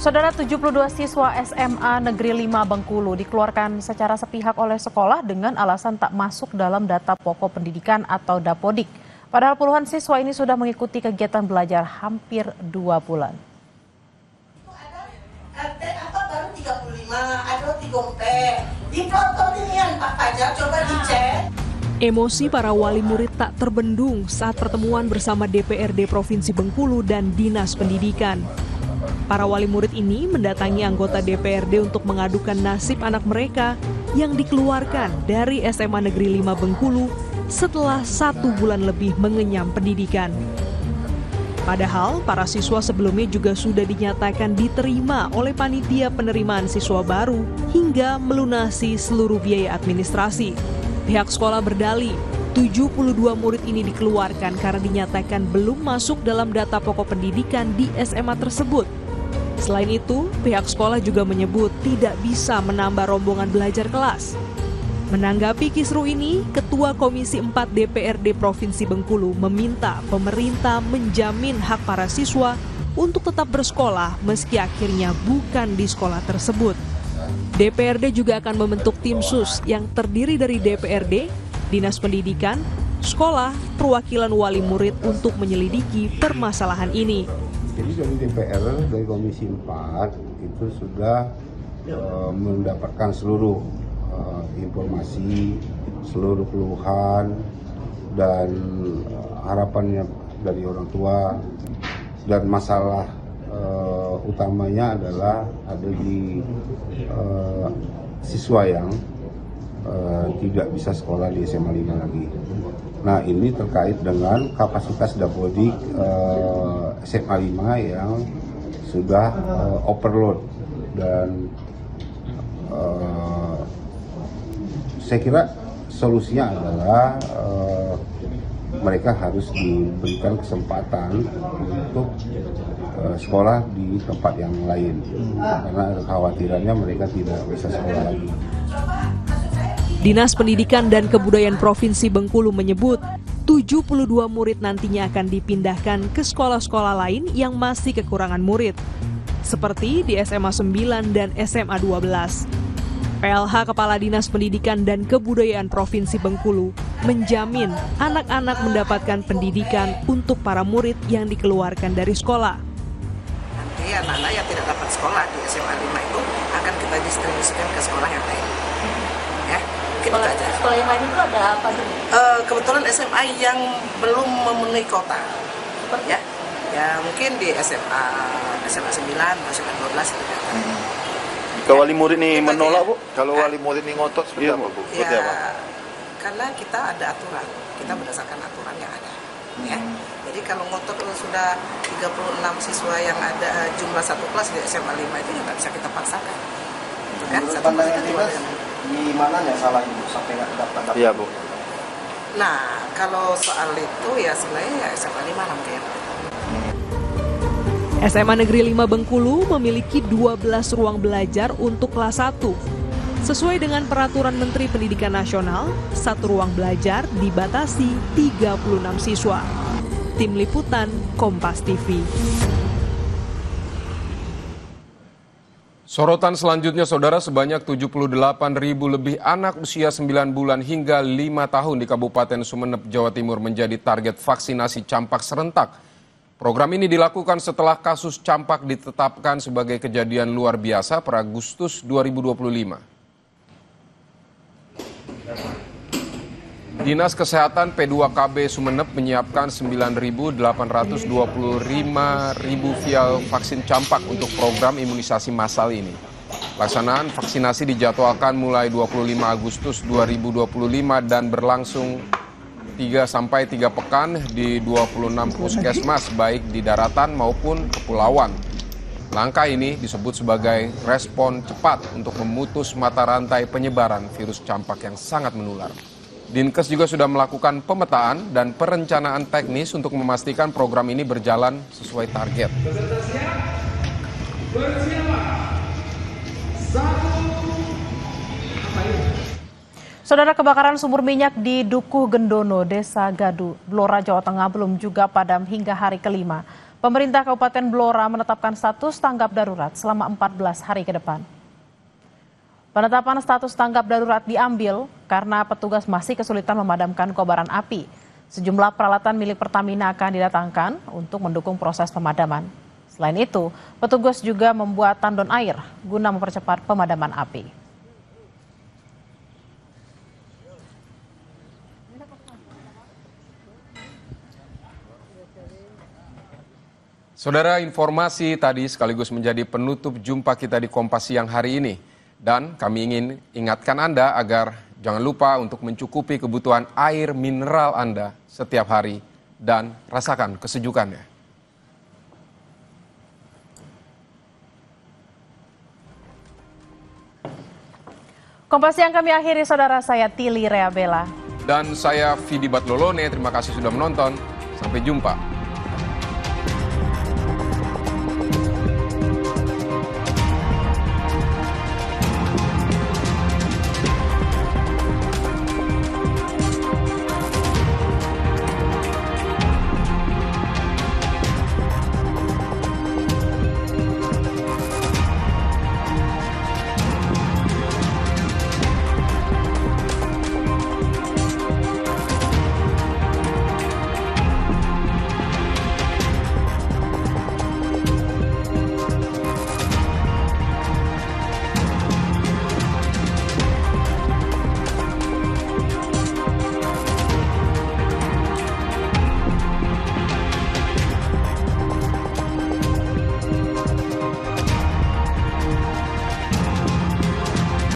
Saudara, 72 siswa SMA Negeri 5 Bengkulu dikeluarkan secara sepihak oleh sekolah dengan alasan tak masuk dalam data pokok pendidikan atau Dapodik. Padahal puluhan siswa ini sudah mengikuti kegiatan belajar hampir 2 bulan. Baru 35, ada 3 di foto ini Pak Fajar, coba dicek. Emosi para wali murid tak terbendung saat pertemuan bersama DPRD Provinsi Bengkulu dan Dinas Pendidikan. Para wali murid ini mendatangi anggota DPRD untuk mengadukan nasib anak mereka yang dikeluarkan dari SMA Negeri 5 Bengkulu setelah 1 bulan lebih mengenyam pendidikan. Padahal para siswa sebelumnya juga sudah dinyatakan diterima oleh panitia penerimaan siswa baru hingga melunasi seluruh biaya administrasi. Pihak sekolah berdalih, 72 murid ini dikeluarkan karena dinyatakan belum masuk dalam data pokok pendidikan di SMA tersebut. Selain itu, pihak sekolah juga menyebut tidak bisa menambah rombongan belajar kelas. Menanggapi kisru ini, Ketua Komisi 4 DPRD Provinsi Bengkulu meminta pemerintah menjamin hak para siswa untuk tetap bersekolah meski akhirnya bukan di sekolah tersebut. DPRD juga akan membentuk tim sus yang terdiri dari DPRD, Dinas Pendidikan, sekolah, perwakilan wali murid untuk menyelidiki permasalahan ini. Jadi dari DPR, dari Komisi 4 itu sudah mendapatkan seluruh informasi, seluruh keluhan dan harapannya dari orang tua, dan masalah utamanya adalah ada di siswa yang tidak bisa sekolah di SMA 5 lagi. Nah, ini terkait dengan kapasitas Dapodik SMA 5 yang sudah overload, dan saya kira solusinya adalah mereka harus diberikan kesempatan untuk sekolah di tempat yang lain, karena kekhawatirannya mereka tidak bisa sekolah lagi. Dinas Pendidikan dan Kebudayaan Provinsi Bengkulu menyebut 72 murid nantinya akan dipindahkan ke sekolah-sekolah lain yang masih kekurangan murid, seperti di SMA 9 dan SMA 12. PLH Kepala Dinas Pendidikan dan Kebudayaan Provinsi Bengkulu menjamin anak-anak mendapatkan pendidikan untuk para murid yang dikeluarkan dari sekolah. Nanti anak-anak yang tidak dapat sekolah di SMA 5 itu akan kita distribusikan ke sekolah yang lain. Ya, sekolah yang lain itu ada apa? Kebetulan SMA yang belum memenuhi kota. Ya, ya mungkin di SMA 9, SMA 12 itu. Kalau wali murid ini menolak, Bu? Kalau wali murid ini ngotot seperti apa, Bu? Ya, karena kita ada aturan, kita berdasarkan aturan yang ada. Ya. Jadi kalau ngotot sudah 36 siswa yang ada jumlah satu kelas di SMA 5 itu nggak bisa kita paksakan. Itu kan? Satu kelas di mana yang salah itu sampai nggak dapat? Iya, Bu. Nah, kalau soal itu ya sebenarnya ya SMA 5 namanya. SMA Negeri 5 Bengkulu memiliki 12 ruang belajar untuk kelas 1. Sesuai dengan Peraturan Menteri Pendidikan Nasional, 1 ruang belajar dibatasi 36 siswa. Tim Liputan, Kompas TV. Sorotan selanjutnya, Saudara, sebanyak 78.000 lebih anak usia 9 bulan hingga 5 tahun di Kabupaten Sumeneb, Jawa Timur menjadi target vaksinasi campak serentak. Program ini dilakukan setelah kasus campak ditetapkan sebagai kejadian luar biasa per Agustus 2025. Dinas Kesehatan P2KB Sumeneb menyiapkan 9.825.000 vial vaksin campak untuk program imunisasi massal ini. Pelaksanaan vaksinasi dijadwalkan mulai 25 Agustus 2025 dan berlangsung 3 pekan di 26 puskesmas baik di daratan maupun kepulauan. Langkah ini disebut sebagai respon cepat untuk memutus mata rantai penyebaran virus campak yang sangat menular. Dinkes juga sudah melakukan pemetaan dan perencanaan teknis untuk memastikan program ini berjalan sesuai target. Saudara, kebakaran sumur minyak di Dukuh Gendono, Desa Gadu, Blora, Jawa Tengah belum juga padam hingga hari kelima. Pemerintah Kabupaten Blora menetapkan status tanggap darurat selama 14 hari ke depan. Penetapan status tanggap darurat diambil karena petugas masih kesulitan memadamkan kobaran api. Sejumlah peralatan milik Pertamina akan didatangkan untuk mendukung proses pemadaman. Selain itu, petugas juga membuat tandon air guna mempercepat pemadaman api. Saudara, informasi tadi sekaligus menjadi penutup jumpa kita di Kompas Siang hari ini. Dan kami ingin ingatkan Anda agar jangan lupa untuk mencukupi kebutuhan air mineral Anda setiap hari dan rasakan kesejukannya. Kompas Siang kami akhiri, saudara. Saya Tili Rea Bella. Dan saya Vidi Batlolone, terima kasih sudah menonton. Sampai jumpa.